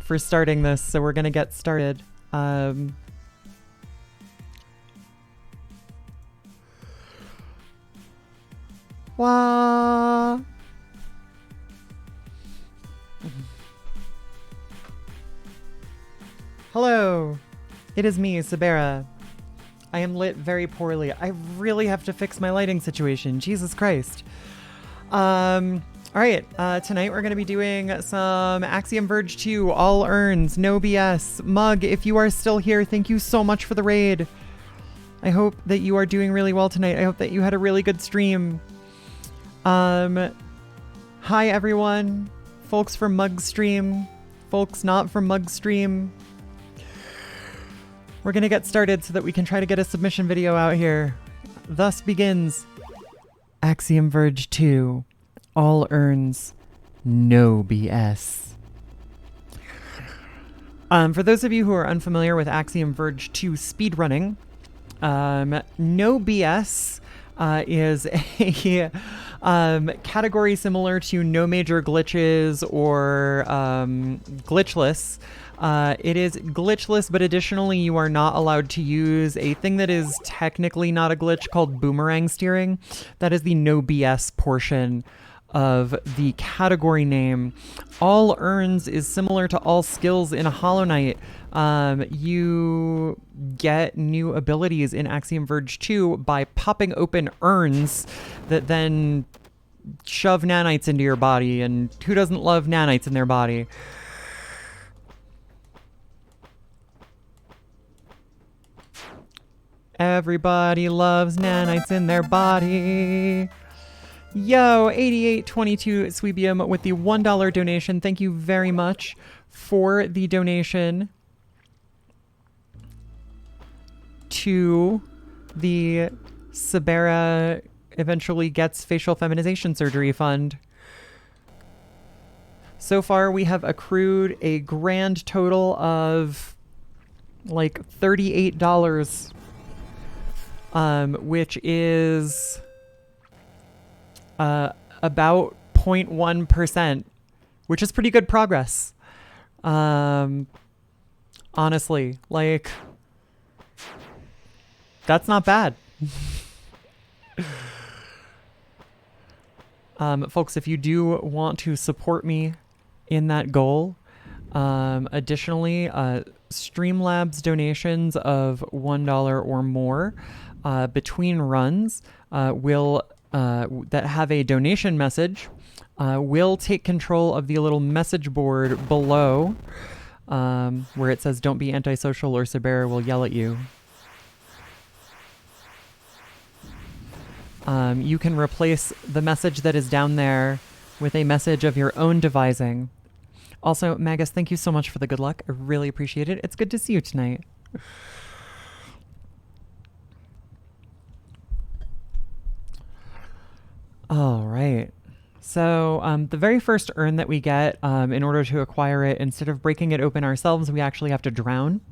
for starting this, so we're gonna get started. Wah! Hello, it is me, Sabera. I am lit very poorly. I really have to fix my lighting situation. Jesus Christ. All right, tonight we're going to be doing some Axiom Verge 2, all Urns, no BS. Mug, if you are still here, thank you so much for the raid. I hope that you are doing really well tonight. I hope that you had a really good stream. Hi everyone, folks from Mug stream, folks not from Mug stream. We're going to get started so that we can try to get a submission video out here. Thus begins Axiom Verge 2. All Urns, no BS. For those of you who are unfamiliar with Axiom Verge 2 speedrunning, no BS is a category similar to no major glitches or glitchless. It is glitchless, but additionally you are not allowed to use a thing that is technically not a glitch called boomerang steering. That is the no BS portion of the category name. All Urns is similar to all skills in a Hollow Knight. You get new abilities in Axiom Verge 2 by popping open urns that then shove nanites into your body, and who doesn't love nanites in their body? Everybody loves nanites in their body. Yo, 8822 Sweebium with the $1 donation. Thank you very much for the donation to the Sabera eventually gets facial feminization surgery fund. So far, we have accrued a grand total of like $38, which is about 0.1%, which is pretty good progress. Honestly, like, that's not bad. Folks, if you do want to support me in that goal, additionally, Streamlabs donations of $1 or more between runs will that have a donation message will take control of the little message board below where it says don't be antisocial or Sabera will yell at you. You can replace the message that is down there with a message of your own devising. Also, Magus, thank you so much for the good luck. I really appreciate it. It's good to see you tonight. All right. So the very first urn that we get, in order to acquire it, instead of breaking it open ourselves, we actually have to drown,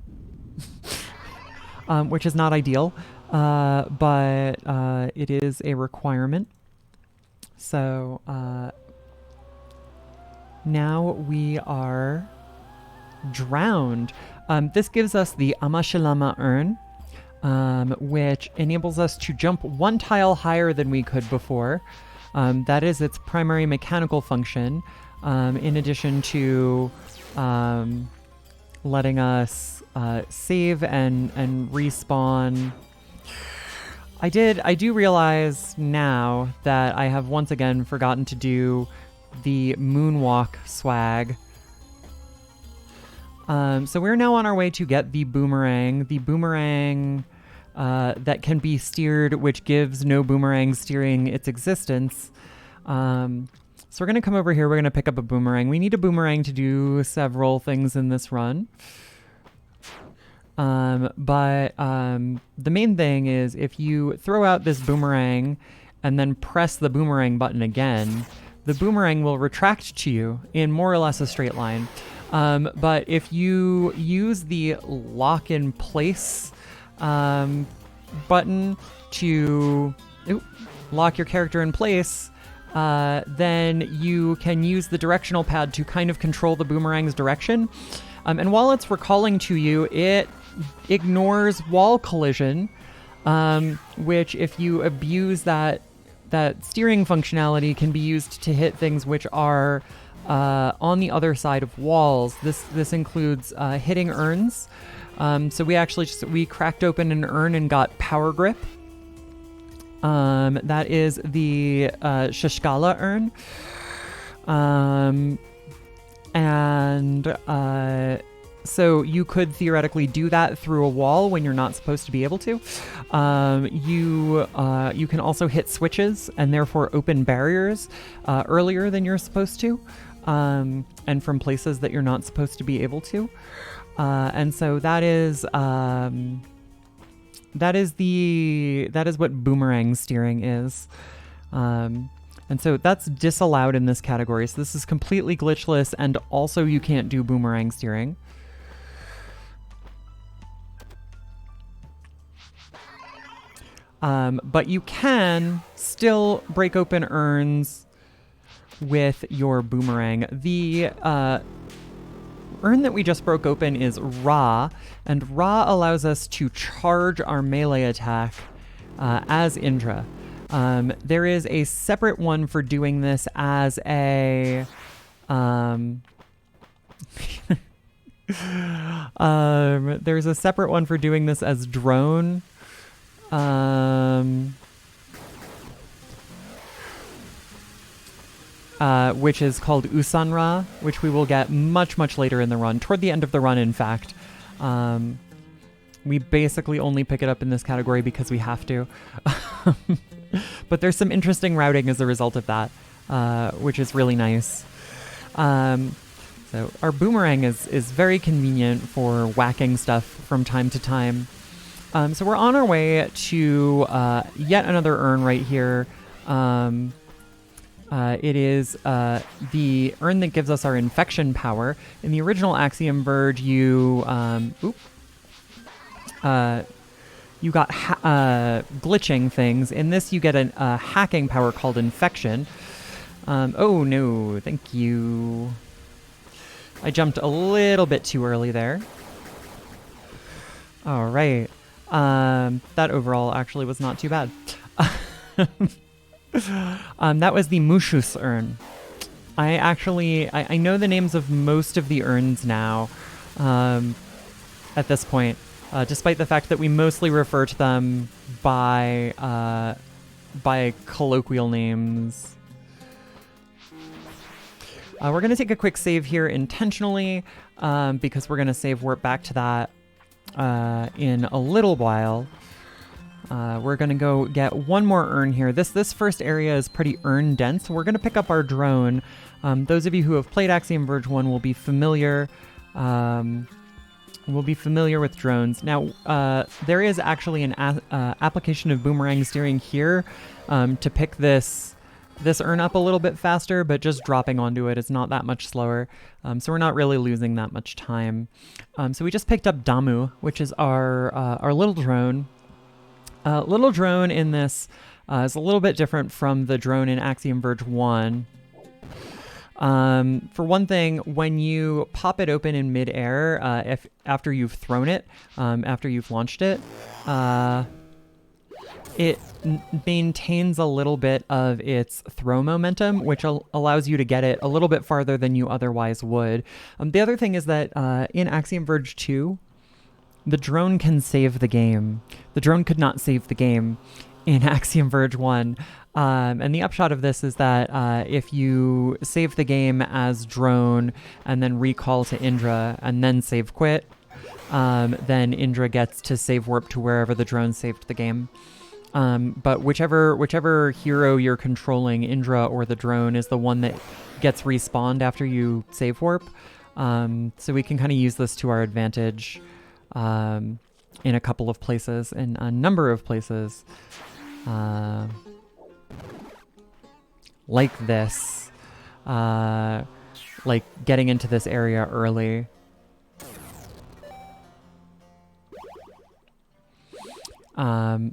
which is not ideal, but it is a requirement. So now we are drowned. This gives us the Amashilama urn, which enables us to jump one tile higher than we could before. That is its primary mechanical function, in addition to letting us save and respawn. I do realize now that I have once again forgotten to do the moonwalk swag. So we're now on our way to get the boomerang. The boomerang that can be steered, which gives no boomerang steering its existence. So we're going to come over here. We're going to pick up a boomerang. We need a boomerang to do several things in this run. But the main thing is if you throw out this boomerang and then press the boomerang button again, the boomerang will retract to you in more or less a straight line. But if you use the lock in place button to lock your character in place, then you can use the directional pad to kind of control the boomerang's direction. And while it's recalling to you, it ignores wall collision, which if you abuse that steering functionality can be used to hit things which are on the other side of walls. This includes hitting urns. So we cracked open an urn and got power grip. That is the Shishkala urn. So you could theoretically do that through a wall when you're not supposed to be able to. You can also hit switches and therefore open barriers earlier than you're supposed to, and from places that you're not supposed to be able to. And so that is what boomerang steering is. And so that's disallowed in this category. So this is completely glitchless, and also you can't do boomerang steering. But you can still break open urns with your boomerang. The urn that we just broke open is Ra, and Ra allows us to charge our melee attack as Indra. There is a separate one for doing this as a... there's a separate one for doing this as drone. Which is called Usanra, which we will get much, much later in the run. Toward the end of the run, in fact. We basically only pick it up in this category because we have to. But there's some interesting routing as a result of that, which is really nice. So our boomerang is very convenient for whacking stuff from time to time. So we're on our way to yet another urn right here. It is the urn that gives us our infection power. In the original Axiom Verge, you got glitching things. In this, you get a hacking power called infection. Oh no, thank you. I jumped a little bit too early there. All right. That overall actually was not too bad. That was the Mushus urn. I know the names of most of the urns now at this point, despite the fact that we mostly refer to them by colloquial names. We're going to take a quick save here intentionally because we're going to save warp back to that in a little while. We're going to go get one more urn here. This first area is pretty urn dense. We're going to pick up our drone. Those of you who have played Axiom Verge 1 will be familiar with drones. Now, there is actually an application of boomerang steering here to pick this urn up a little bit faster, but just dropping onto it is not that much slower. So we're not really losing that much time. So we just picked up Damu, which is our little drone. Little drone in this is a little bit different from the drone in Axiom Verge 1. For one thing, when you pop it open in midair, after you've thrown it, after you've launched it, it maintains a little bit of its throw momentum, which allows you to get it a little bit farther than you otherwise would. The other thing is that in Axiom Verge 2, the drone can save the game. The drone could not save the game in Axiom Verge 1. And the upshot of this is that if you save the game as drone and then recall to Indra and then save quit, then Indra gets to save warp to wherever the drone saved the game. But whichever hero you're controlling, Indra or the drone, is the one that gets respawned after you save warp. So we can kind of use this to our advantage in a couple of places, in a number of places. Like this. Like getting into this area early.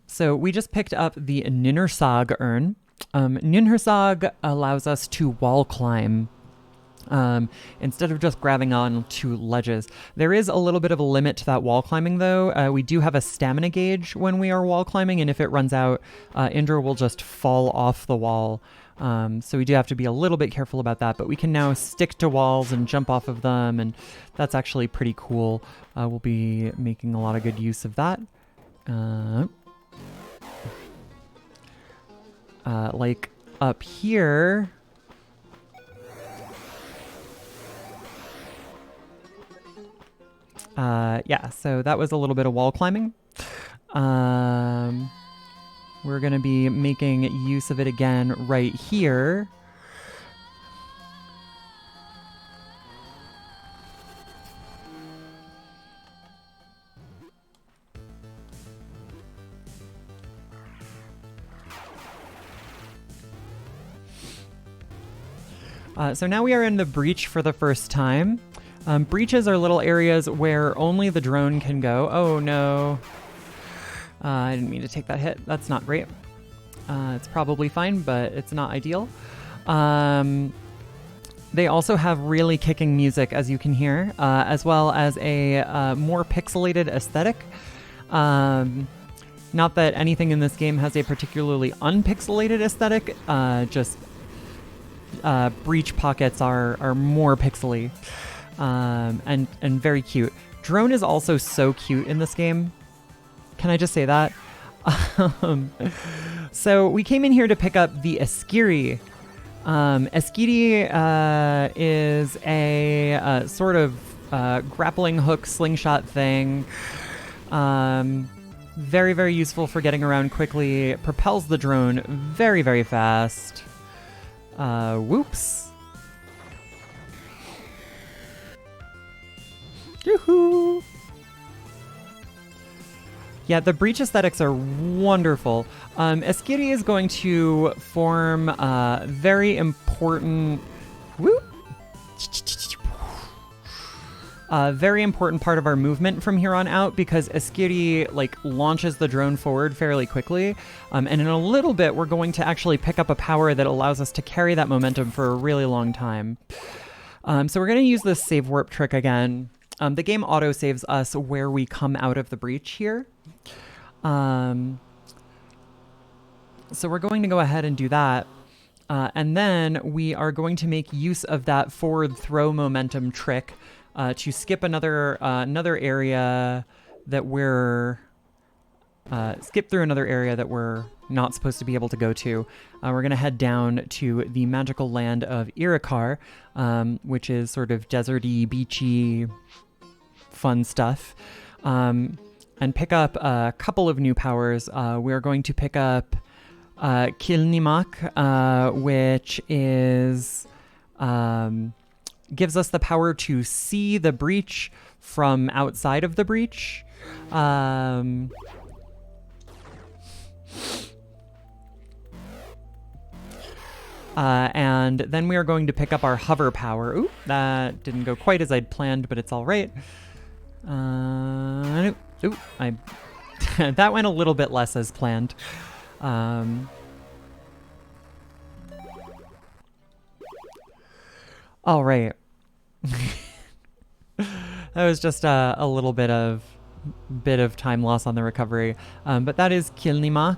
So we just picked up the Ninersag urn. Ninhursag allows us to wall climb instead of just grabbing on to ledges. There is a little bit of a limit to that wall climbing, though. We do have a stamina gauge when we are wall climbing, and if it runs out, Indra will just fall off the wall. So we do have to be a little bit careful about that, but we can now stick to walls and jump off of them, and that's actually pretty cool. We'll be making a lot of good use of that. Like up here, yeah, so that was a little bit of wall climbing. We're going to be making use of it again right here. So now we are in the breach for the first time. Breaches are little areas where only the drone can go. Oh no. I didn't mean to take that hit. That's not great. It's probably fine, but it's not ideal. They also have really kicking music, as you can hear, as well as a more pixelated aesthetic. Not that anything in this game has a particularly unpixelated aesthetic, just breach pockets are more pixely. And very cute. Drone is also so cute in this game. Can I just say that? So we came in here to pick up the Eskiri. Eskiri is a sort of grappling hook slingshot thing. Very, very useful for getting around quickly. It propels the drone very, very fast. Whoops. Yoo-hoo! Yeah, the breach aesthetics are wonderful. Eskiri is going to form a very important... very important part of our movement from here on out, because Eskiri launches the drone forward fairly quickly. And in a little bit, we're going to actually pick up a power that allows us to carry that momentum for a really long time. So we're going to use this save warp trick again. The game auto-saves us where we come out of the breach here. So we're going to go ahead and do that. And then we are going to make use of that forward throw momentum trick to skip another area that we're... skip through another area that we're not supposed to be able to go to. We're going to head down to the magical land of Irakar, which is sort of deserty, beachy, fun stuff, and pick up a couple of new powers. We're going to pick up Kilnimak, which is gives us the power to see the breach from outside of the breach. And then we are going to pick up our hover power. Ooh, that didn't go quite as I'd planned, but it's all right. Ooh, that went a little bit less as planned. All right. That was just a little bit of time loss on the recovery. But that is Kilnimak.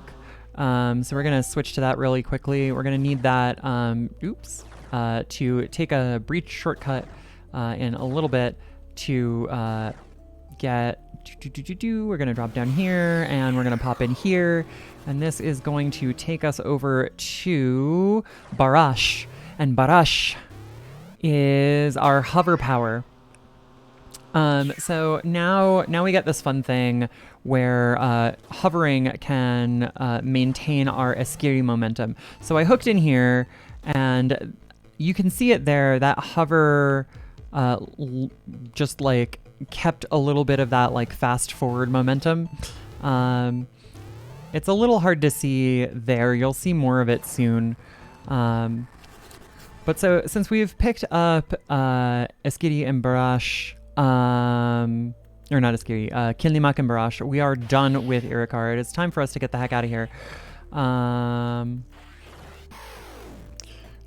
So we're going to switch to that really quickly. We're going to need that, to take a breach shortcut in a little bit to get... We're going to drop down here, and we're going to pop in here. And this is going to take us over to Barash. And Barash is our hover power. So now we get this fun thing where hovering can maintain our Eskiri momentum. So I hooked in here, and you can see it there. That hover just kept a little bit of that fast forward momentum. It's a little hard to see there. You'll see more of it soon. But so since we've picked up Eskiri and Barash, or not Eskiri, Kilnimak and Barash, we are done with Irakar. It is time for us to get the heck out of here.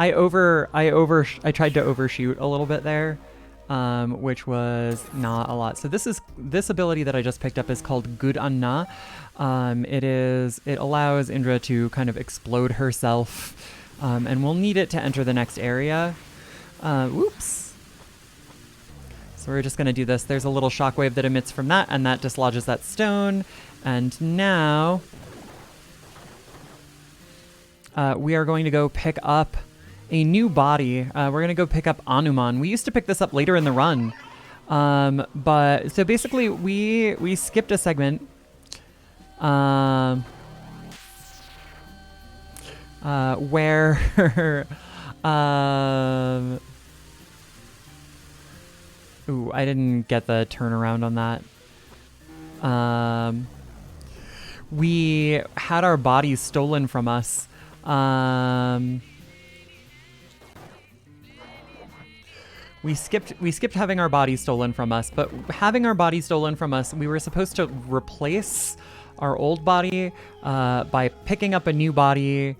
I tried to overshoot a little bit there, which was not a lot. So this ability that I just picked up is called Good Anna. It allows Indra to kind of explode herself, and we'll need it to enter the next area. Whoops. So we're just going to do this. There's a little shockwave that emits from that, and that dislodges that stone. And now we are going to go pick up a new body. We're going to go pick up Anuman. We used to pick this up later in the run. But so basically we skipped a segment. Where ooh, I didn't get the turnaround on that. We had our bodies stolen from us. We skipped having our bodies stolen from us, but having our bodies stolen from us, we were supposed to replace our old body by picking up a new body,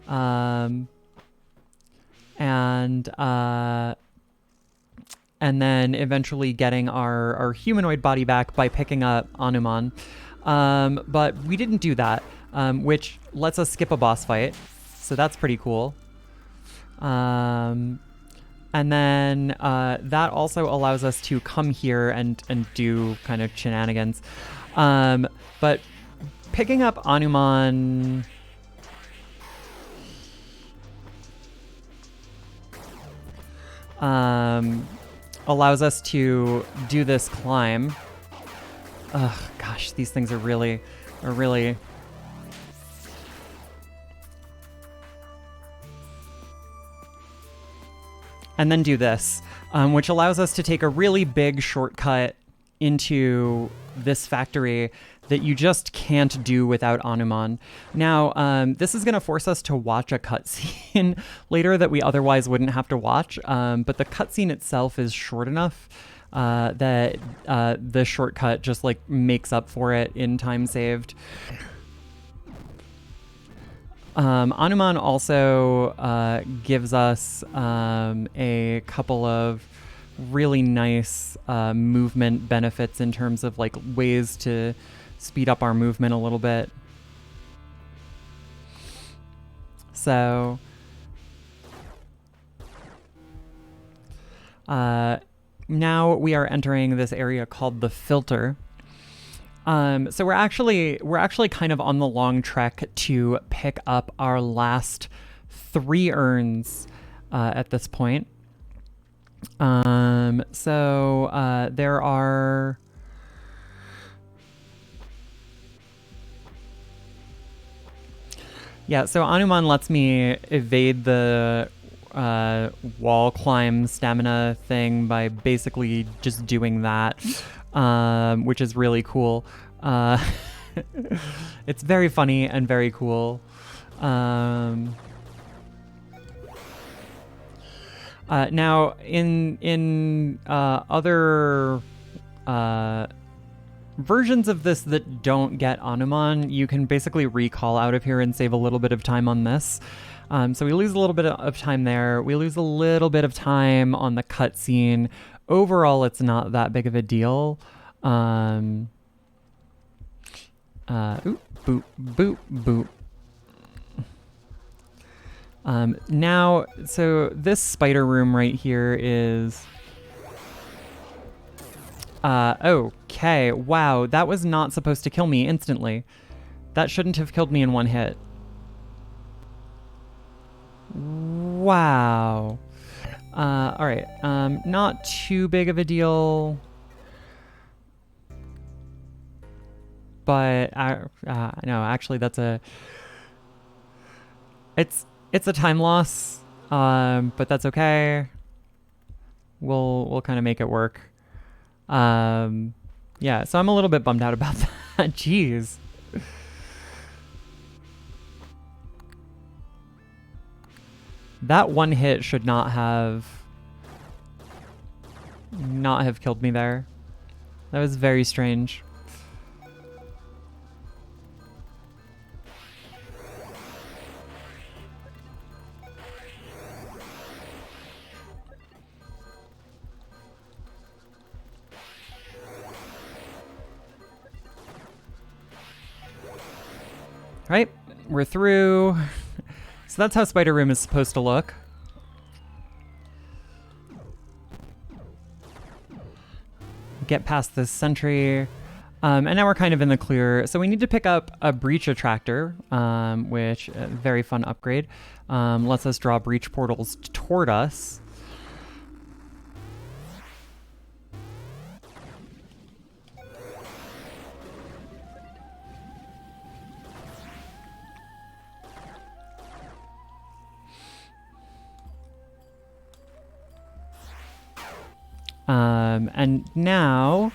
and then eventually getting our humanoid body back by picking up Anuman. But we didn't do that, which lets us skip a boss fight, so that's pretty cool. And then that also allows us to come here and do kind of shenanigans. But picking up Anuman allows us to do this climb. Ugh, gosh, these things are really... And then do this, which allows us to take a really big shortcut into this factory that you just can't do without Anuman. Now, this is going to force us to watch a cutscene later that we otherwise wouldn't have to watch, but the cutscene itself is short enough that the shortcut just like makes up for it in time saved. Anuman also gives us a couple of really nice movement benefits in terms of like ways to speed up our movement a little bit. So now we are entering this area called the Filter. So we're actually kind of on the long trek to pick up our last 3 urns at this point. So there are... Yeah, so Anuman lets me evade the wall climb stamina thing by basically just doing that. Which is really cool. It's very funny and very cool. Now, in other versions of this that don't get Anuman, you can basically recall out of here and save a little bit of time on this. So we lose a little bit of time there. We lose a little bit of time on the cutscene. Overall, it's not that big of a deal. Boop, boop, boop, boop. Now, so this spider room right here is... okay, wow, that was not supposed to kill me instantly. That shouldn't have killed me in one hit. Wow. Alright, not too big of a deal. But, no, actually that's a... It's a time loss, but that's okay. We'll kind of make it work. Yeah, so I'm a little bit bummed out about that. Jeez. That one hit should not have killed me there. That was very strange. Right, we're through. So that's how Spider Room is supposed to look. Get past this sentry. And now we're kind of in the clear. So we need to pick up a breach attractor, which very fun upgrade. Lets us draw breach portals toward us. And now,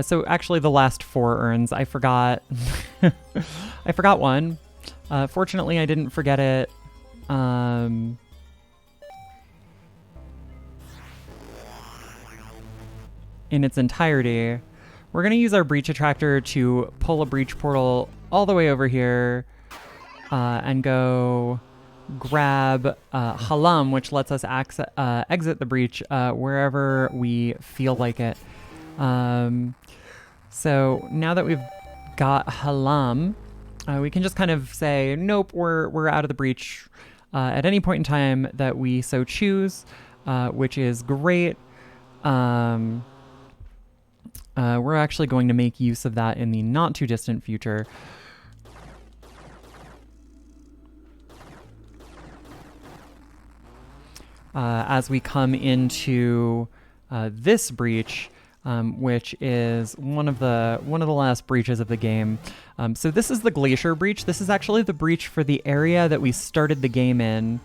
so actually the last 4 urns, I forgot, I forgot one. Fortunately, I didn't forget it. In its entirety. We're going to use our breach attractor to pull a breach portal all the way over here and go grab Halam, which lets us exit the breach wherever we feel like it. So now that we've got Halam, we can just kind of say, nope, we're out of the breach at any point in time that we so choose, which is great. We're actually going to make use of that in the not too distant future. As we come into this breach, which is one of the last breaches of the game. So this is the Glacier Breach. This is actually the breach for the area that we started the game in.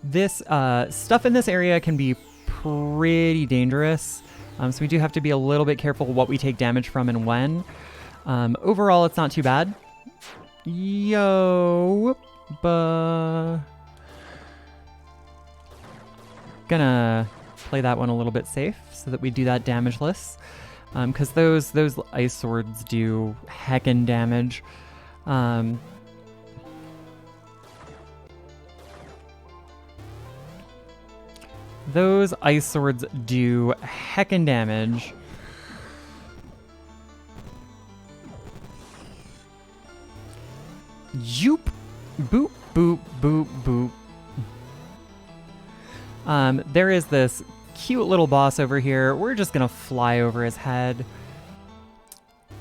This stuff in this area can be pretty dangerous, so we do have to be a little bit careful what we take damage from and when. Overall, it's not too bad. Yo, gonna play that one a little bit safe so that we do that damageless, because those ice swords do heckin' damage. Those ice swords do heckin' damage. Yoop! Boop, boop, boop, boop. There is this cute little boss over here. We're just gonna fly over his head.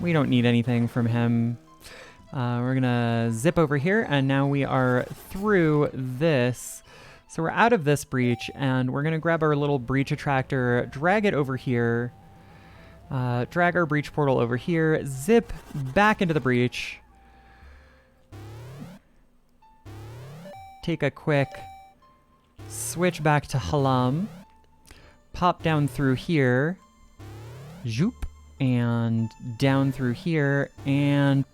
We don't need anything from him. We're gonna zip over here, and now we are through this. So we're out of this breach, and we're gonna grab our little breach attractor, drag it over here, drag our breach portal over here, zip back into the breach. Take a quick switch back to Halam, pop down through here, zoop, and down through here, and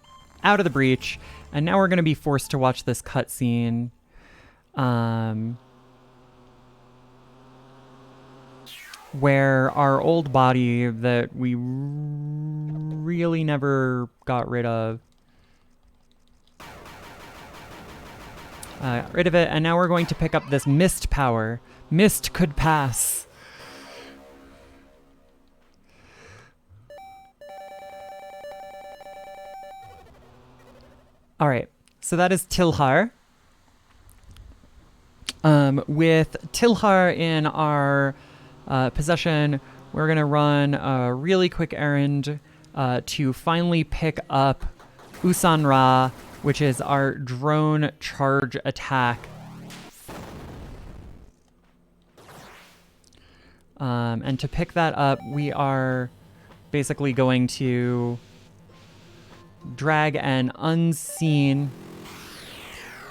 out of the breach. And now we're going to be forced to watch this cutscene. Where our old body that we really never got rid of, rid of it, and now we're going to pick up this mist power. Mist could pass. All right, so that is Tilhar. With Tilhar in our possession, we're gonna run a really quick errand to finally pick up Usan Ra, which is our drone charge attack. And to pick that up, we are basically going to drag an unseen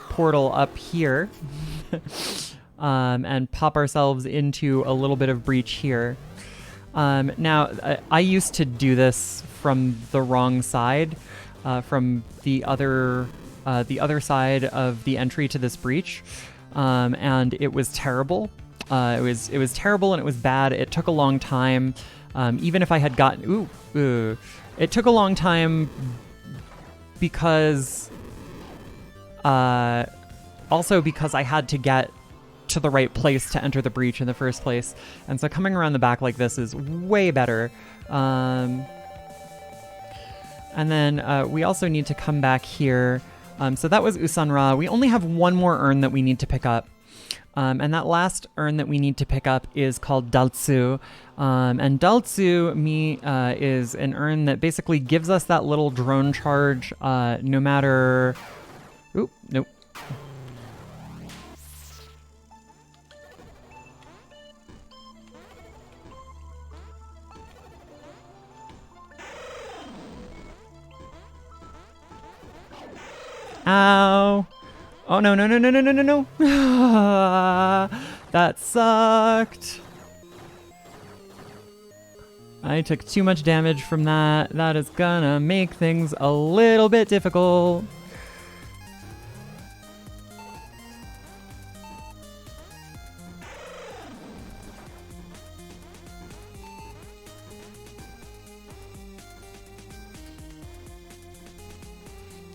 portal up here and pop ourselves into a little bit of breach here. Now, I used to do this from the wrong side. From the other side of the entry to this breach, and it was terrible. It was terrible, and it was bad. It took a long time. Even if I had gotten it took a long time because also because I had to get to the right place to enter the breach in the first place. And so coming around the back like this is way better. And then we also need to come back here. So that was Usanra. We only have one more urn that we need to pick up. And that last urn that we need to pick up is called Daltsu. And Daltsu is an urn that basically gives us that little drone charge no matter... Oop, nope. Ow. Oh, no, no, no, no, no, no, no, no. That sucked. I took too much damage from that. That is gonna make things a little bit difficult.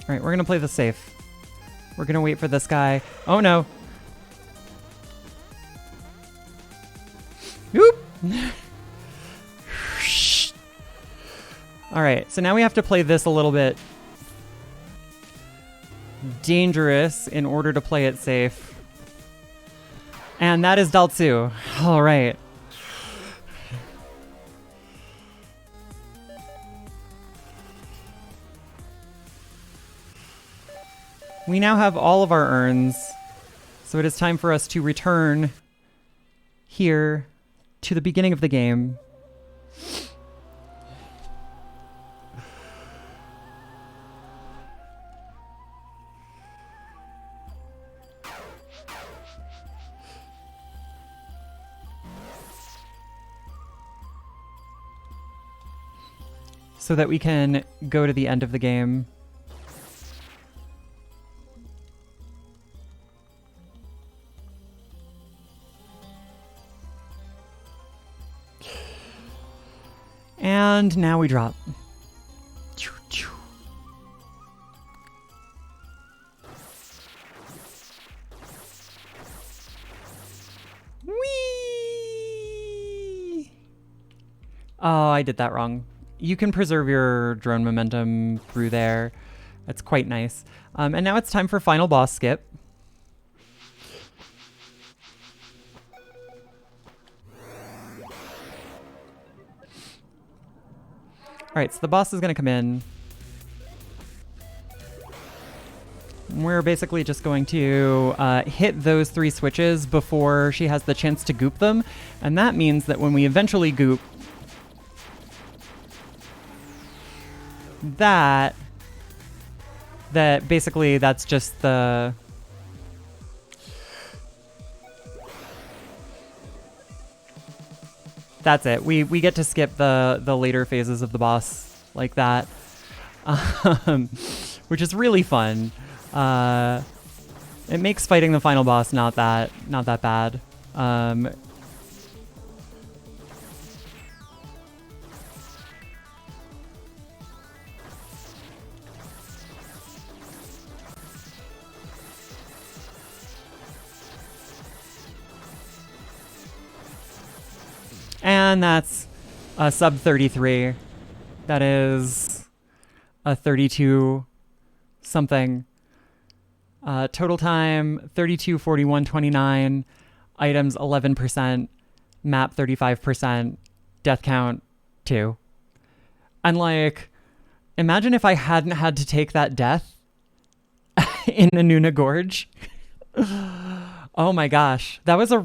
All right, we're gonna play this safe. We're gonna wait for this guy. Oh no. Oop. All right, so now we have to play this a little bit dangerous in order to play it safe. And that is Daltsu. All right. We now have all of our urns, so it is time for us to return here to the beginning of the game. So that we can go to the end of the game. And now we drop. Whee! Oh, I did that wrong. You can preserve your drone momentum through there. That's quite nice. And now it's time for final boss skip. All right, so the boss is going to come in. We're basically just going to hit those 3 switches before she has the chance to goop them. And that means that when we eventually goop, that basically that's just the... That's it. We get to skip the later phases of the boss like that, which is really fun. It makes fighting the final boss not that bad. And that's a sub 33. That is a 32 something. Total time 32, 41, 29. Items 11%. Map 35%. Death count 2. And like, imagine if I hadn't had to take that death in Anuna Gorge. Oh my gosh. That was a